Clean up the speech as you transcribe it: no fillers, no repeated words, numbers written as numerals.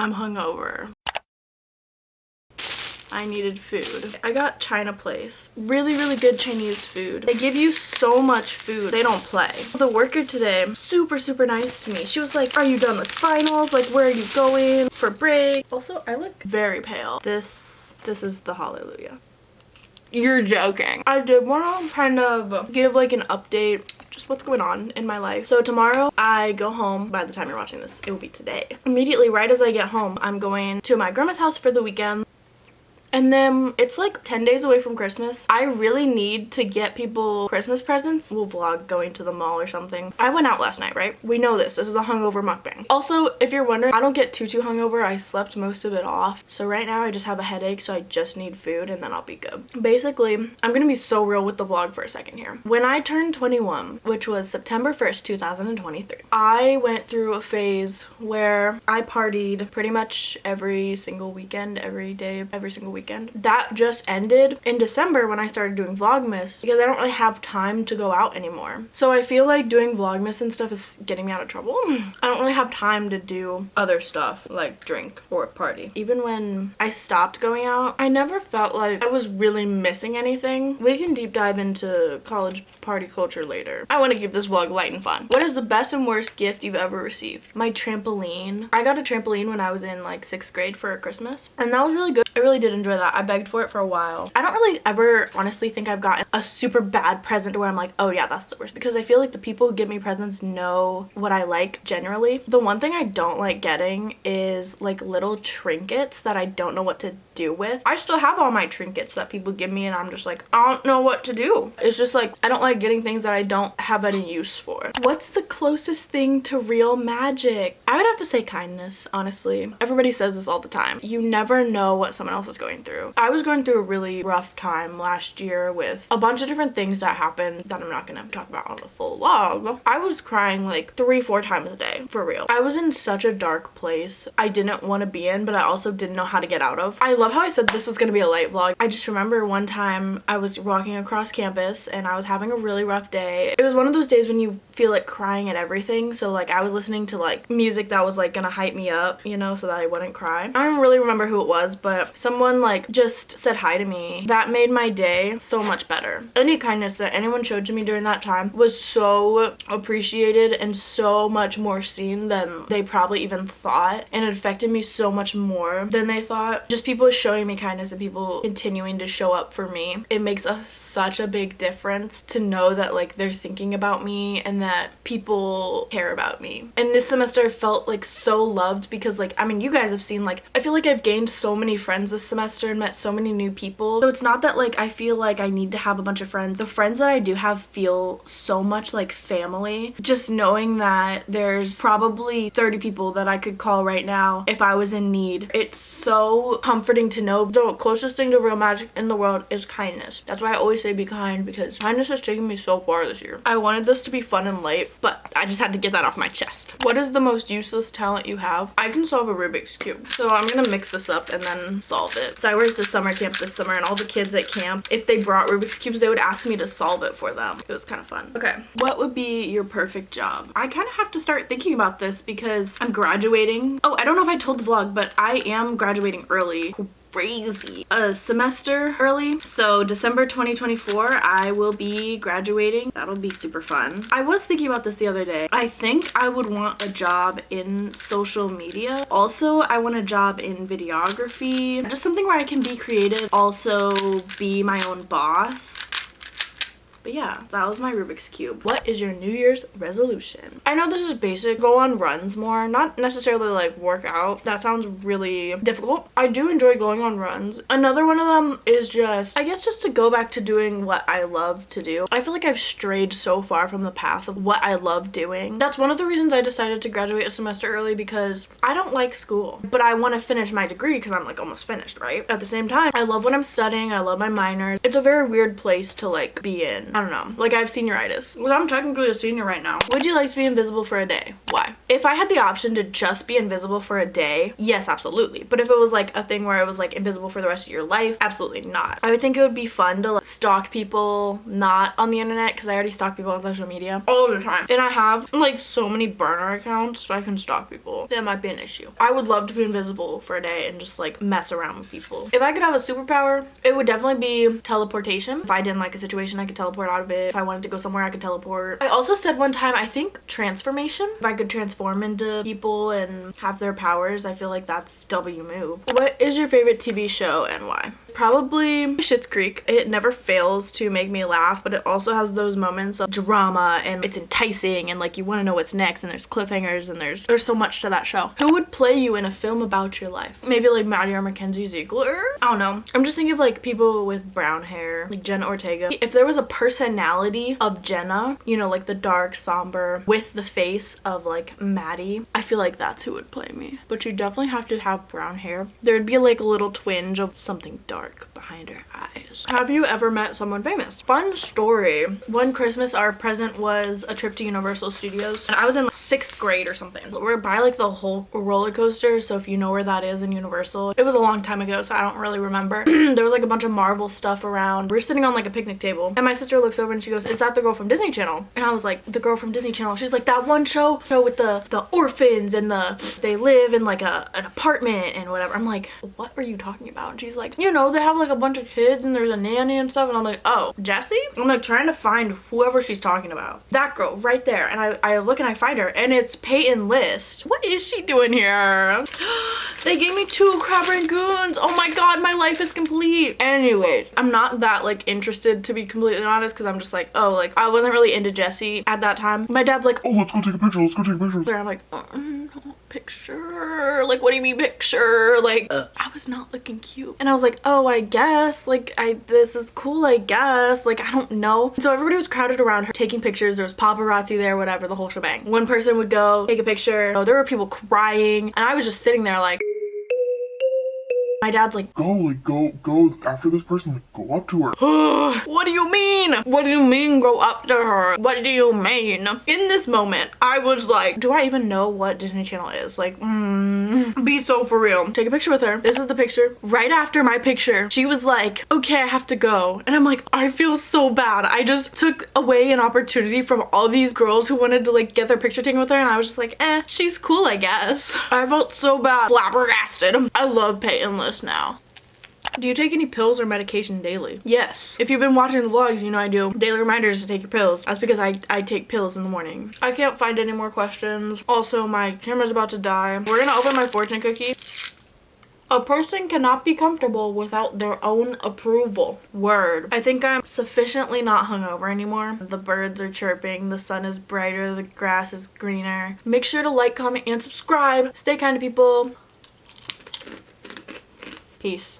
I'm hungover. I needed food. I got China Place. Really, really good Chinese food. They give you so much food. They don't play. The worker today, super, super nice to me. She was like, are you done with finals? Like, where are you going for break? Also, I look very pale. This is the hallelujah. You're joking. I did want to kind of give like an update, just what's going on in my life. So tomorrow I go home. By the time you're watching this, it will be today. Immediately right as I get home, I'm going to my grandma's house for the weekend. And then it's like 10 days away from Christmas. I really need to get people Christmas presents. We'll vlog going to the mall or something. I went out last night, right? We know this. This is a hungover mukbang. Also, if you're wondering, I don't get too hungover. I slept most of it off. So right now I just have a headache, so I just need food and then I'll be good. Basically, I'm gonna be so real with the vlog for a second here. When I turned 21, which was September 1st, 2023, I went through a phase where I partied pretty much every single weekend, every day, every single weekend. That just ended in December when I started doing Vlogmas because I don't really have time to go out anymore. So I feel like doing Vlogmas and stuff is getting me out of trouble. I don't really have time to do other stuff like drink or party. Even when I stopped going out, I never felt like I was really missing anything. We can deep dive into college party culture later. I want to keep this vlog light and fun. What is the best and worst gift you've ever received? My trampoline. I got a trampoline when I was in like 6th grade for Christmas, and that was really good. I really did enjoy that. I begged for it for a while. I don't really ever honestly think I've gotten a super bad present where I'm like, oh yeah, that's the worst, because I feel like the people who give me presents know what I like generally. The one thing I don't like getting is like little trinkets that I don't know what to do with. I still have all my trinkets that people give me and I'm just like, I don't know what to do. It's just like, I don't like getting things that I don't have any use for. What's the closest thing to real magic? I would have to say kindness, honestly. Everybody says this all the time. You never know what someone else is going through. I was going through a really rough time last year with a bunch of different things that happened that I'm not gonna talk about on the full vlog. I was crying like 3-4 times a day, for real. I was in such a dark place I didn't want to be in, but I also didn't know how to get out of. I love how I said this was gonna be a light vlog. I just remember one time I was walking across campus and I was having a really rough day. It was one of those days when you feel like crying at everything, so like I was listening to like music that was like gonna hype me up, you know, so that I wouldn't cry. I don't really remember who it was, but someone like just said hi to me. That made my day so much better. Any kindness that anyone showed to me during that time was so appreciated and so much more seen than they probably even thought, and it affected me so much more than they thought. Just people showing me kindness and people continuing to show up for me. It makes such a big difference to know that like they're thinking about me and that people care about me. And this semester felt like so loved because like, I mean, you guys have seen, like, I feel like I've gained so many friends this semester and met so many new people. So it's not that like I feel like I need to have a bunch of friends. The friends that I do have feel so much like family. Just knowing that there's probably 30 people that I could call right now if I was in need. It's so comforting to know the closest thing to real magic in the world is kindness. That's why I always say be kind, because kindness has taken me so far this year. I wanted this to be fun and light, but I just had to get that off my chest. What is the most useless talent you have? I can solve a Rubik's Cube. So I'm gonna mix this up and then solve it. So I worked at summer camp this summer, and all the kids at camp, if they brought Rubik's Cubes, they would ask me to solve it for them. It was kind of fun. Okay, what would be your perfect job? I kind of have to start thinking about this because I'm graduating. Oh, I don't know if I told the vlog, but I am graduating early. Crazy. A semester early. So December 2024, I will be graduating. That'll be super fun. I was thinking about this the other day. I think I would want a job in social media. Also, I want a job in videography. Just something where I can be creative, also be my own boss. But yeah, that was my Rubik's Cube. What is your New Year's resolution? I know this is basic. Go on runs more. Not necessarily like work out. That sounds really difficult. I do enjoy going on runs. Another one of them is just, I guess, just to go back to doing what I love to do. I feel like I've strayed so far from the path of what I love doing. That's one of the reasons I decided to graduate a semester early, because I don't like school, but I want to finish my degree because I'm like almost finished, right? At the same time, I love what I'm studying. I love my minors. It's a very weird place to like be in. I don't know. Like I have senioritis. Well, I'm technically a senior right now. Would you like to be invisible for a day? Why? If I had the option to just be invisible for a day, yes, absolutely. But if it was like a thing where I was like invisible for the rest of your life, absolutely not. I would think it would be fun to like stalk people not on the internet, because I already stalk people on social media all the time. And I have like so many burner accounts so I can stalk people. That might be an issue. I would love to be invisible for a day and just like mess around with people. If I could have a superpower, it would definitely be teleportation. If I didn't like a situation, I could teleport out of it. If I wanted to go somewhere, I could teleport. I also said one time, I think transformation. If I could transform into people and have their powers, I feel like that's W move. What is your favorite TV show and why? Probably Schitt's Creek. It never fails to make me laugh, but it also has those moments of drama and it's enticing and like you want to know what's next, and there's cliffhangers and there's so much to that show. Who would play you in a film about your life? Maybe like Maddie or Mackenzie Ziegler? I don't know. I'm just thinking of like people with brown hair, like Jenna Ortega. If there was a personality of Jenna, you know, like the dark, somber, with the face of like Maddie, I feel like that's who would play me. But you definitely have to have brown hair. There'd be like a little twinge of something dark behind her eyes. Have you ever met someone famous? Fun story. One Christmas, our present was a trip to Universal Studios, and I was in like 6th grade or something. We're by like the whole roller coaster, so if you know where that is in Universal, it was a long time ago, so I don't really remember. There was like a bunch of Marvel stuff around. We were sitting on like a picnic table, and my sister looks over and she goes, "Is that the girl from Disney Channel?" And I was like, "The girl from Disney Channel." She's like, "That one show with the orphans and they live in like an apartment and whatever." I'm like, "What are you talking about?" And she's like, "You know, they have like a bunch of kids and there's a nanny and stuff." And I'm like, "Oh, Jessie?" I'm like trying to find whoever she's talking about. That girl right there. And I look and I find her, and it's Peyton List. What is she doing here? They gave me 2 crab rangoons. Oh my god, my life is complete. Anyway, I'm not that like interested, to be completely honest, because I'm just like, oh, like I wasn't really into Jessie at that time. My dad's like, "Oh, let's go take a picture. Let's go take a picture." I'm like, picture? Like, what do you mean picture? Like, I was not looking cute. And I was like, oh, I guess, like, this is cool, I guess. Like, I don't know. So everybody was crowded around her taking pictures. There was paparazzi there, whatever, the whole shebang. One person would go take a picture. Oh, there were people crying. And I was just sitting there like, my dad's like, go after this person, like, go up to her. What do you mean? What do you mean go up to her? What do you mean? In this moment, I was like, do I even know what Disney Channel is? Like, be so for real. Take a picture with her. This is the picture. Right after my picture, she was like, okay, I have to go. And I'm like, I feel so bad. I just took away an opportunity from all these girls who wanted to like get their picture taken with her, and I was just like, she's cool, I guess. I felt so bad. Flabbergasted. I love Peyton List now. Do you take any pills or medication daily? Yes. If you've been watching the vlogs, you know I do daily reminders to take your pills. That's because I take pills in the morning. I can't find any more questions. Also, my camera's about to die. We're gonna open my fortune cookie. A person cannot be comfortable without their own approval. Word. I think I'm sufficiently not hungover anymore. The birds are chirping, the sun is brighter, the grass is greener. Make sure to like, comment, and subscribe. Stay kind to people. Peace.